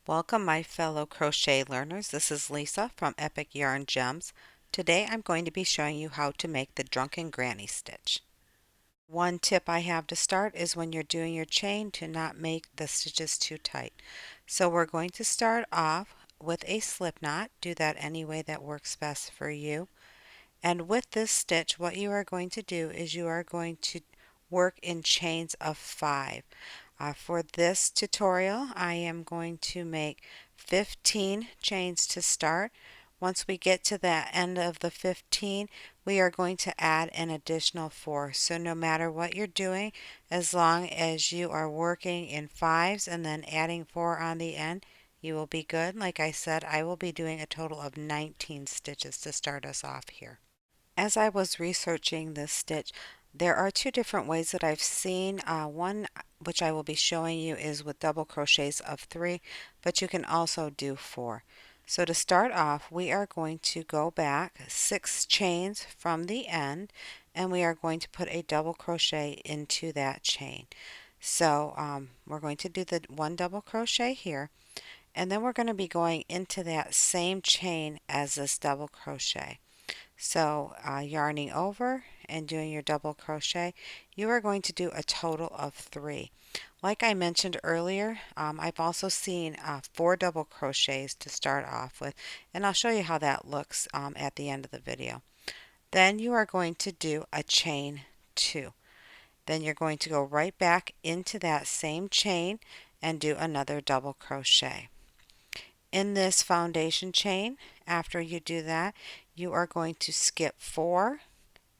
Welcome my fellow crochet learners. This is Lisa from Epic Yarn Gems. Today I'm going to be showing you how to make the Drunken Granny Stitch. One tip I have to start is when you're doing your chain to not make the stitches too tight. So we're going to start off with a slip knot. Do that any way that works best for you. And with this stitch, what you are going to do is you are going to work in chains of 5. For this tutorial, I am going to make 15 chains to start. Once we get to the end of the 15, we are going to add an additional 4. So no matter what you're doing, as long as you are working in 5s and then adding 4 on the end, you will be good. Like I said, I will be doing a total of 19 stitches to start us off here. As I was researching this stitch, there are two different ways that I've seen. One which I will be showing you is with double crochets of 3, but you can also do 4. So to start off, we are going to go back 6 chains from the end, and we are going to put a double crochet into that chain. So we're going to do the 1 double crochet here, and then we're going to be going into that same chain as this double crochet. So yarning over and doing your double crochet, you are going to do a total of 3. Like I mentioned earlier, I've also seen 4 double crochets to start off with, and I'll show you how that looks at the end of the video. Then you are going to do a chain 2. Then you're going to go right back into that same chain and do another double crochet. In this foundation chain, after you do that, you are going to skip 4,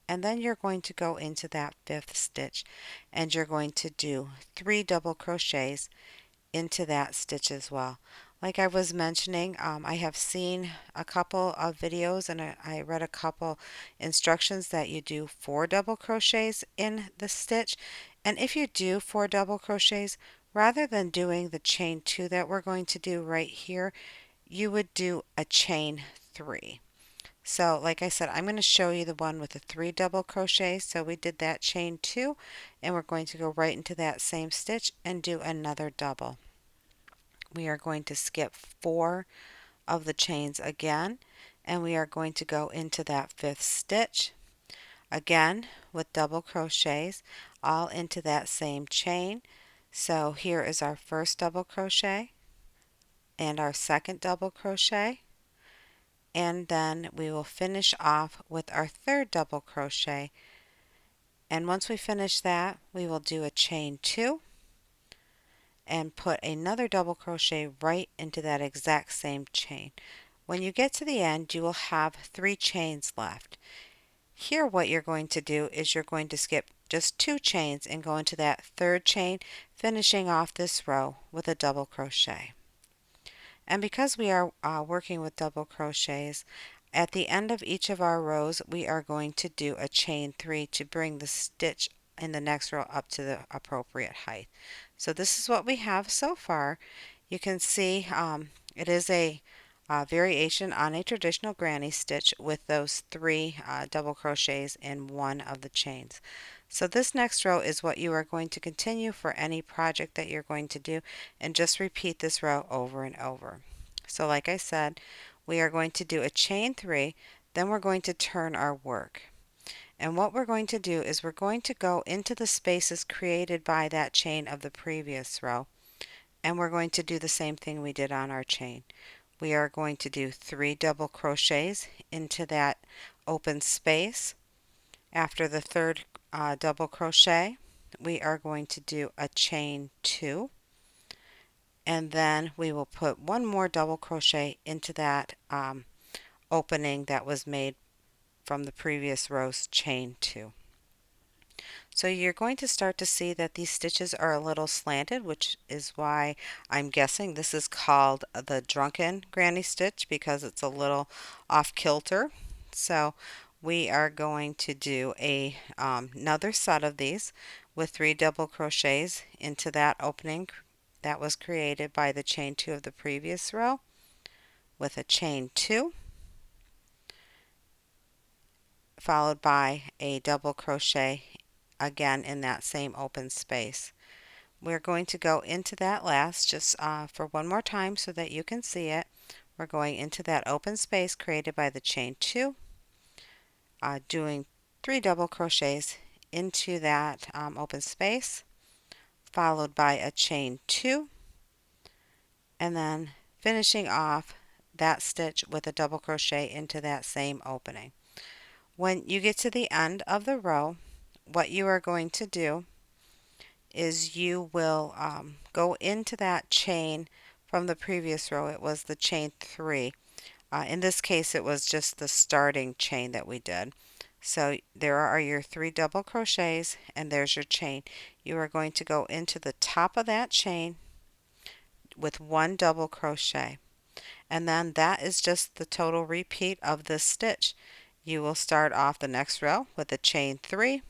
and then you're going to go into that 5th stitch, and you're going to do 3 double crochets into that stitch as well. Like I was mentioning, I have seen a couple of videos and I read a couple instructions that you do 4 double crochets in the stitch. And if you do 4 double crochets, rather than doing the chain 2 that we're going to do right here, you would do a chain 3. So like I said, I'm going to show you the one with the 3 double crochets. So we did that chain 2, and we're going to go right into that same stitch and do another double. We are going to skip 4 of the chains again, and we are going to go into that 5th stitch again with double crochets all into that same chain. So here is our first double crochet and our second double crochet, and then we will finish off with our third double crochet. And once we finish that, we will do a chain 2 and put another double crochet right into that exact same chain. When you get to the end, you will have 3 chains left. Here what you're going to do is you're going to skip just 2 chains and go into that 3rd chain, finishing off this row with a double crochet. And because we are working with double crochets, at the end of each of our rows we are going to do a chain 3 to bring the stitch in the next row up to the appropriate height. So this is what we have so far. You can see it is a variation on a traditional granny stitch with those 3 double crochets in one of the chains. So this next row is what you are going to continue for any project that you're going to do, and just repeat this row over and over. So like I said, we are going to do a chain 3, then we're going to turn our work. And what we're going to do is we're going to go into the spaces created by that chain of the previous row, and we're going to do the same thing we did on our chain. We are going to do 3 double crochets into that open space. After the 3rd double crochet, we are going to do a chain 2, and then we will put 1 more double crochet into that opening that was made from the previous row's chain 2. So you're going to start to see that these stitches are a little slanted, which is why I'm guessing this is called the Drunken Granny Stitch, because it's a little off kilter. So we are going to do another set of these with 3 double crochets into that opening that was created by the chain 2 of the previous row, with a chain 2 followed by a double crochet again in that same open space. we're going to go into that last just for one more time so that you can see it. We're going into that open space created by the chain 2, doing 3 double crochets into that open space, followed by a chain 2, and then finishing off that stitch with a double crochet into that same opening. When you get to the end of the row, what you are going to do is you will go into that chain from the previous row. It was the chain 3. In this case, it was just the starting chain that we did. So there are your 3 double crochets, and there's your chain. You are going to go into the top of that chain with 1 double crochet, and then that is just the total repeat of this stitch. You will start off the next row with a chain 3,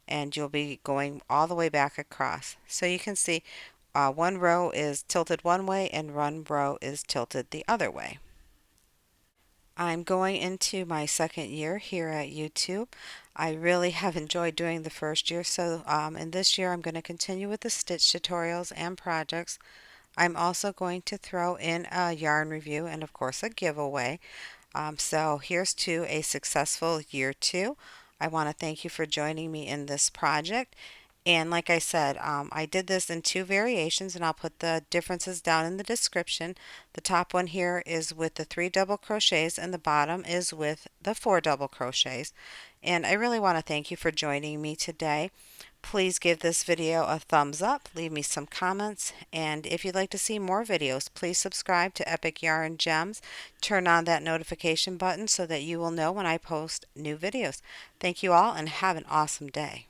and you'll be going all the way back across. So you can see one row is tilted one way and one row is tilted the other way. I'm going into my second year here at YouTube. I really have enjoyed doing the first year, so in this year I'm going to continue with the stitch tutorials and projects. I'm also going to throw in a yarn review and of course a giveaway. So here's to a successful year 2. I want to thank you for joining me in this project. And like I said, I did this in 2 variations, and I'll put the differences down in the description. The top one here is with the 3 double crochets, and the bottom is with the 4 double crochets. And I really want to thank you for joining me today. Please give this video a thumbs up, leave me some comments, and if you'd like to see more videos, please subscribe to Epic Yarn Gems. Turn on that notification button so that you will know when I post new videos. Thank you all and have an awesome day.